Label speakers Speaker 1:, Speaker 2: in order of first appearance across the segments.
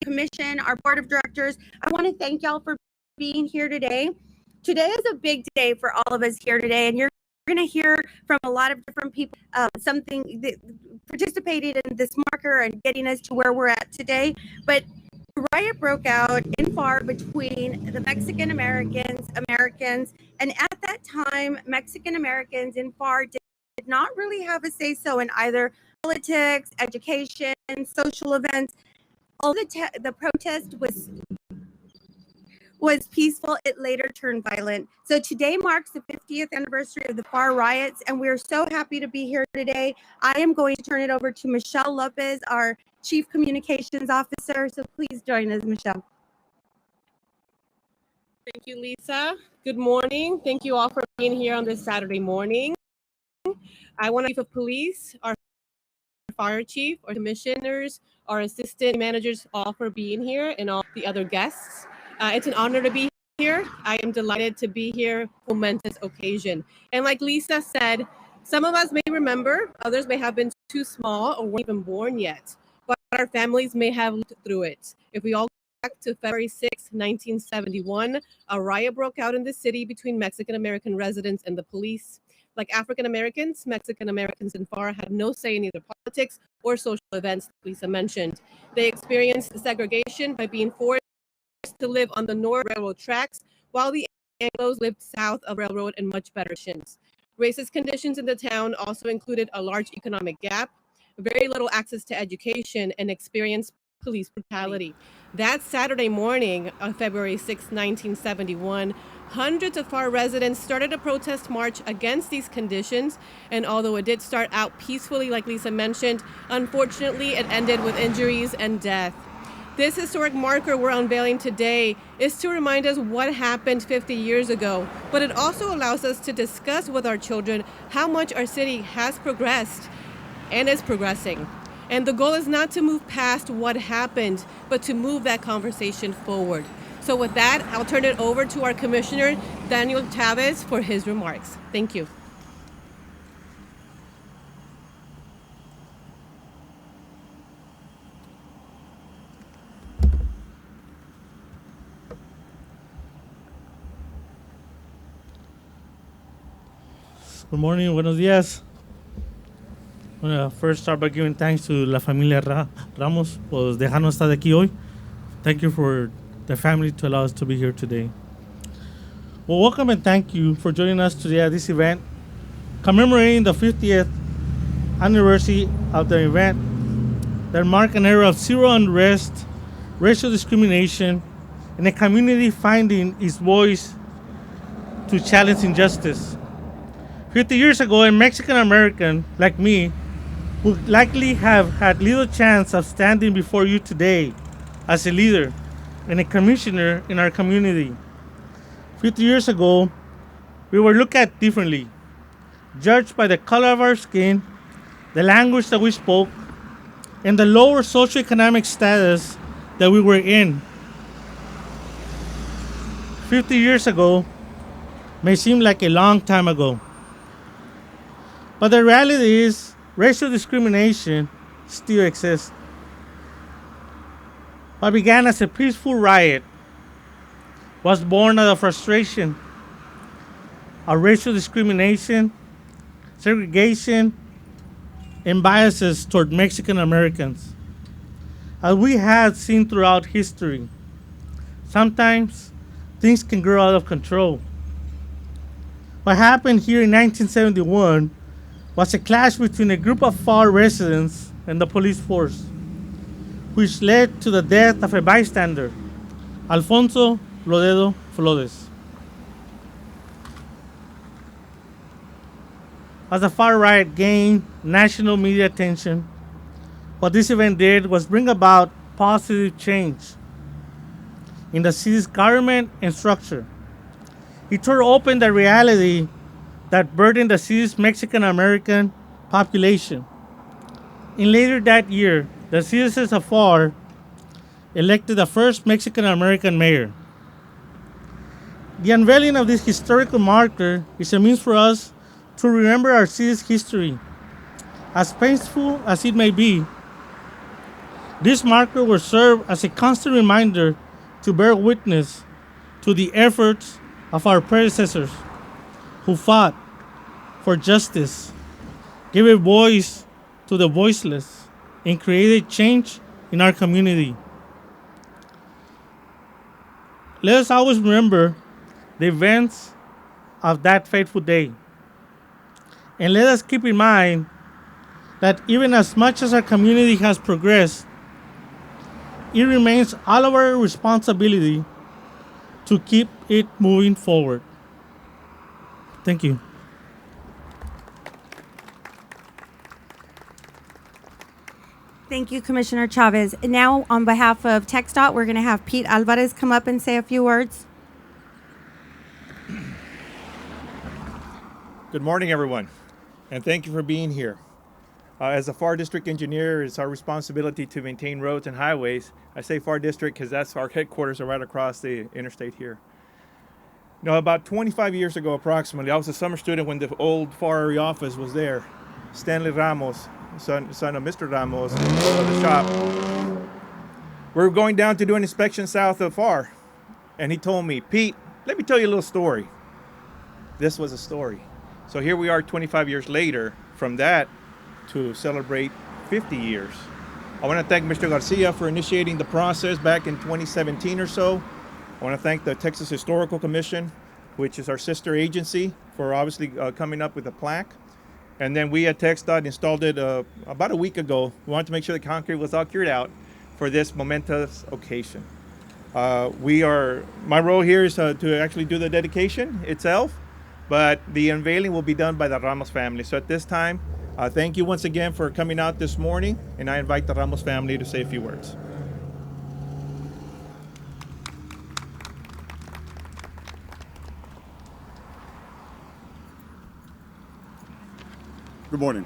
Speaker 1: commission, our board of directors. I want to thank y'all for being here today. Today is a big day for all of us here today, and you're going to hear from a lot of different people, something that participated in this marker and getting us to where we're at today. But the riot broke out in Pharr between the Mexican Americans, and at that time, Mexican Americans in Pharr did not really have a say-so in either politics, education, social events. All the protest was peaceful. It later turned violent. So today marks the 50th anniversary of the Pharr riots, and we're so happy to be here today. I am going to turn it over to Michelle Lopez, our Chief Communications Officer. So please join us, Michelle.
Speaker 2: Thank you, Lisa. Good morning. Thank you all for being here on this Saturday morning. I want to Chief of Police, our Fire Chief, our commissioners, our assistant managers, all for being here, and all the other guests. It's an honor to be here. I am delighted to be here for a momentous occasion. And like Lisa said, some of us may remember, others may have been too small or weren't even born yet, but our families may have lived through it. If we all go back to February 6, 1971, a riot broke out in the city between Mexican American residents and the police. Like African Americans, Mexican Americans in Pharr had no say in either politics or social events Lisa mentioned. They experienced segregation by being forced to live on the North Railroad tracks, while the Anglos lived south of Railroad in much better conditions. Racist conditions in the town also included a large economic gap, very little access to education, and experienced police brutality. That Saturday morning of February 6, 1971, hundreds of Pharr residents started a protest march against these conditions, and although it did start out peacefully, like Lisa mentioned, unfortunately it ended with injuries and death. This historic marker we're unveiling today is to remind us what happened 50 years ago, but it also allows us to discuss with our children how much our city has progressed and is progressing. And the goal is not to move past what happened, but to move that conversation forward. So with that, I'll turn it over to our Commissioner, Daniel Chavez, for his remarks. Thank you.
Speaker 3: Good morning, buenos días. I'm going to first start by giving thanks to La Familia Ramos por dejarnos estar aquí hoy. Thank you for the family to allow us to be here today. Well, welcome and thank you for joining us today at this event, commemorating the 50th anniversary of the event that marked an era of zero unrest, racial discrimination, and a community finding its voice to challenge injustice. 50 years ago, a Mexican American like me would likely have had little chance of standing before you today as a leader and a commissioner in our community. 50 years ago, we were looked at differently, judged by the color of our skin, the language that we spoke, and the lower socioeconomic status that we were in. 50 years ago may seem like a long time ago. But the reality is, racial discrimination still exists. What began as a peaceful riot was born out of frustration of racial discrimination, segregation, and biases toward Mexican Americans. As we have seen throughout history, sometimes things can grow out of control. What happened here in 1971 was a clash between a group of Pharr residents and the police force, which led to the death of a bystander, Alfonso Lodedo Flores. As the Pharr riot gained national media attention, what this event did was bring about positive change in the city's government and structure. It tore open the reality that burdened the city's Mexican American population. And later that year, the citizens of Pharr elected the first Mexican American mayor. The unveiling of this historical marker is a means for us to remember our city's history. As painful as it may be, This marker will serve as a constant reminder to bear witness to the efforts of our predecessors who fought for justice, gave a voice to the voiceless, and created change in our community. Let us always remember the events of that fateful day. And let us keep in mind that even as much as our community has progressed, it remains all of our responsibility to keep it moving forward. Thank you.
Speaker 1: Thank you, Commissioner Chavez. And now, on behalf of TxDOT, we're going to have Pete Alvarez come up and say a few words.
Speaker 4: Good morning, everyone, and thank you for being here. As a Pharr District engineer, it's our responsibility to maintain roads and highways. I say Pharr District because that's our headquarters are right across the interstate here. You know, about 25 years ago, approximately, I was a summer student when the old Pharr office was there. Stanley Ramos, son of Mr. Ramos, of the shop. We were going down to do an inspection south of Pharr, and he told me, "Pete, let me tell you a little story." This was a story. So here we are 25 years later from that to celebrate 50 years. I want to thank Mr. Garcia for initiating the process back in 2017 or so. I want to thank the Texas Historical Commission, which is our sister agency, for obviously coming up with a plaque. And then we at TxDOT installed it about a week ago. We wanted to make sure the concrete was all cured out for this momentous occasion. My role here is to actually do the dedication itself, but the unveiling will be done by the Ramos family. So at this time, thank you once again for coming out this morning, and I invite the Ramos family to say a few words.
Speaker 5: Good morning.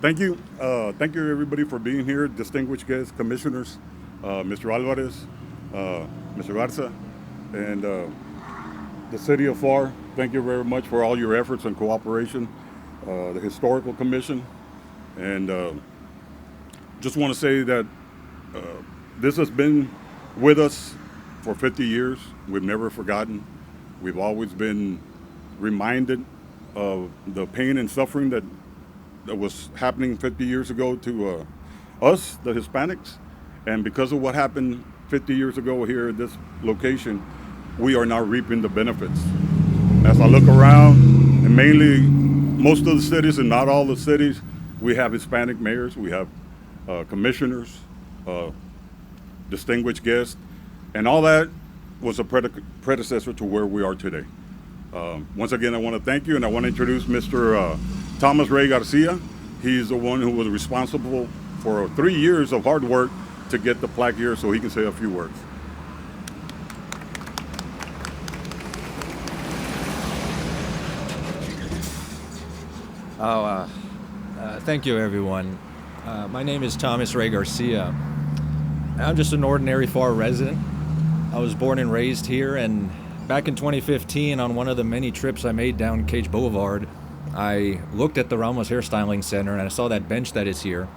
Speaker 5: Thank you. Thank you, everybody, for being here. Distinguished guests, commissioners, Mr. Alvarez, Mr. Garza, and the city of Pharr. Thank you very much for all your efforts and cooperation. The Historical Commission. And just want to say that this has been with us for 50 years. We've never forgotten. We've always been reminded of the pain and suffering that was happening 50 years ago to us, the Hispanics. And because of what happened 50 years ago here at this location, we are now reaping the benefits. As I look around, and mainly most of the cities and not all the cities, we have Hispanic mayors, we have commissioners, distinguished guests, and all that was a predecessor to where we are today. Once again, I want to thank you, and I want to introduce Mr. Thomas Ray Garcia. He's the one who was responsible for 3 years of hard work to get the plaque here, so he can say a few words.
Speaker 6: Thank you, everyone. My name is Thomas Ray Garcia. I'm just an ordinary Pharr resident. I was born and raised here, and back in 2015, on one of the many trips I made down Cage Boulevard, I looked at the Ramos Hairstyling Center and I saw that bench that is here.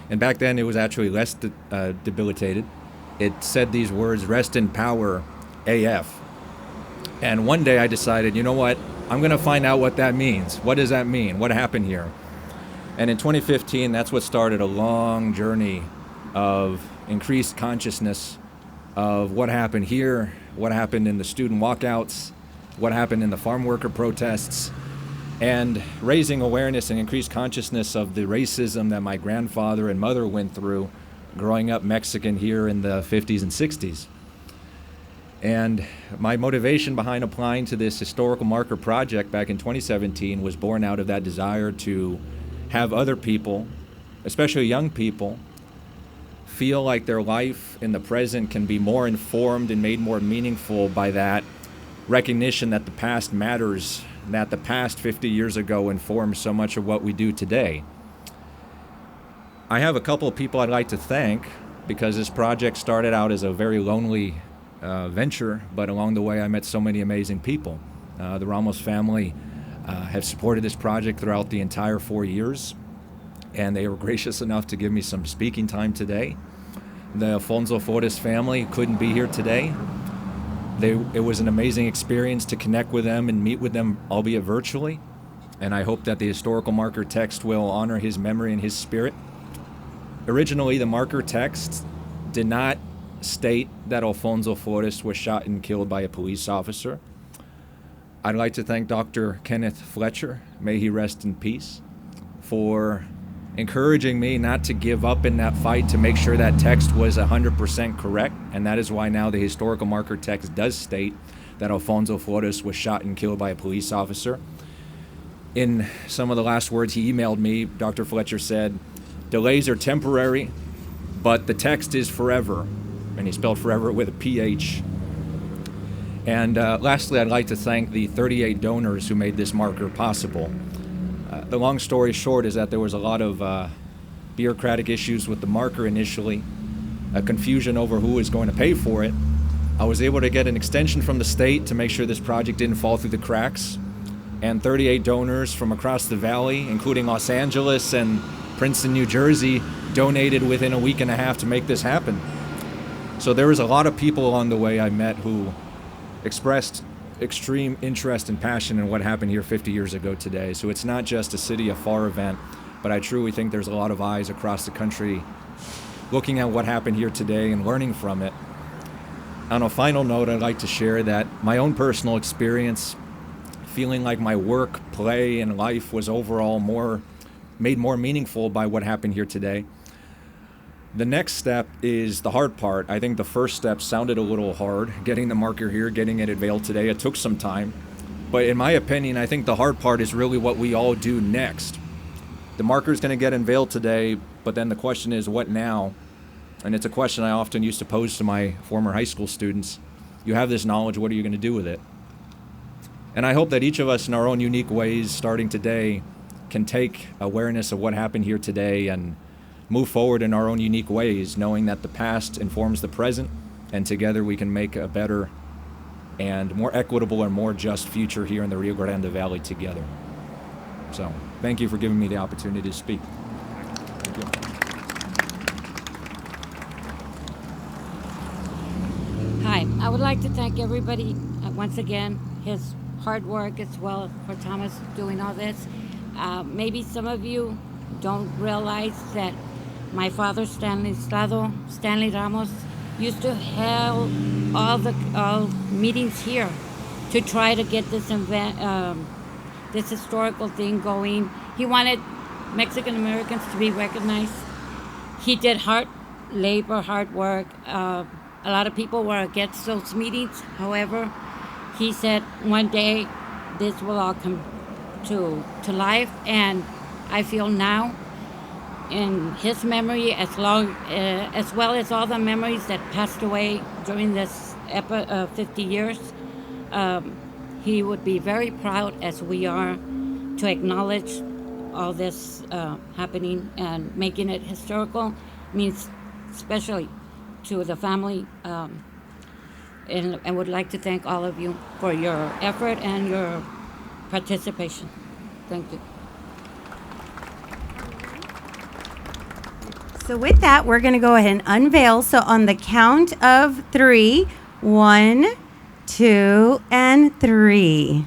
Speaker 6: And back then it was actually less debilitated. It said these words, "Rest in Power, AF." And one day I decided, you know what? I'm going to find out what that means. What does that mean? What happened here? And in 2015, that's what started a long journey of increased consciousness of what happened here, what happened in the student walkouts, what happened in the farm worker protests, and raising awareness and increased consciousness of the racism that my grandfather and mother went through growing up Mexican here in the 50s and 60s. And my motivation behind applying to this historical marker project back in 2017 was born out of that desire to have other people, especially young people, feel like their life in the present can be more informed and made more meaningful by that recognition that the past matters, that the past 50 years ago informed so much of what we do today. I have a couple of people I'd like to thank because this project started out as a very lonely venture, but along the way I met so many amazing people. The Ramos family have supported this project throughout the entire 4 years, and they were gracious enough to give me some speaking time today. the Alfonso Flores family couldn't be here today. It was an amazing experience to connect with them and meet with them, albeit virtually. And I hope that the historical marker text will honor his memory and his spirit. Originally, the marker text did not state that Alfonso Flores was shot and killed by a police officer. I'd like to thank Dr. Kenneth Fletcher, may he rest in peace, for encouraging me not to give up in that fight to make sure that text was 100% correct. And that is why now the historical marker text does state that Alfonso Flores was shot and killed by a police officer. In some of the last words he emailed me, Dr. Fletcher said, "Delays are temporary, but the text is forever." And he spelled forever with a PH. And lastly, I'd like to thank the 38 donors who made this marker possible. The long story short is that there was a lot of bureaucratic issues with the marker initially, a confusion over who was going to pay for it. I was able to get an extension from the state to make sure this project didn't fall through the cracks. And 38 donors from across the valley, including Los Angeles and Princeton, New Jersey, donated within a week and a half to make this happen. So there was a lot of people along the way I met who expressed extreme interest and passion in what happened here 50 years ago today. So it's not just a City of Pharr event, but I truly think there's a lot of eyes across the country looking at what happened here today and learning from it. On a final note, I'd like to share that my own personal experience, feeling like my work, play, and life was overall made more meaningful by what happened here today. The next step is the hard part. I think the first step sounded a little hard, getting the marker here, getting it unveiled today. It took some time. But in my opinion, I think the hard part is really what we all do next. The marker is going to get unveiled today, but then the question is, what now? And it's a question I often used to pose to my former high school students. You have this knowledge, what are you going to do with it? And I hope that each of us in our own unique ways, starting today, can take awareness of what happened here today and move forward in our own unique ways, knowing that the past informs the present, and together we can make a better and more equitable and more just future here in the Rio Grande Valley together. So, thank you for giving me the opportunity to speak. Thank you.
Speaker 7: Hi, I would like to thank everybody once again, his hard work as well for Thomas doing all this. Maybe some of you don't realize that my father, Stanley Ramos, used to have all meetings here to try to get this this historical thing going. He wanted Mexican Americans to be recognized. He did hard labor, hard work. A lot of people were against those meetings. However, he said one day this will all come to life, and I feel now in his memory, as well as all the memories that passed away during this 50 years, he would be very proud, as we are, to acknowledge all this happening and making it historical. Means especially to the family, and would like to thank all of you for your effort and your participation. Thank you.
Speaker 1: So with that, we're going to go ahead and unveil. So on the count of 3, 1, 2, and 3.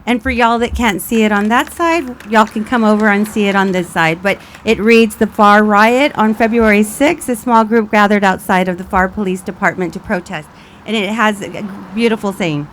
Speaker 1: And for y'all that can't see it on that side, y'all can come over and see it on this side. But it reads, the Pharr Riot on February 6th, a small group gathered outside of the Pharr Police Department to protest. And it has a beautiful saying.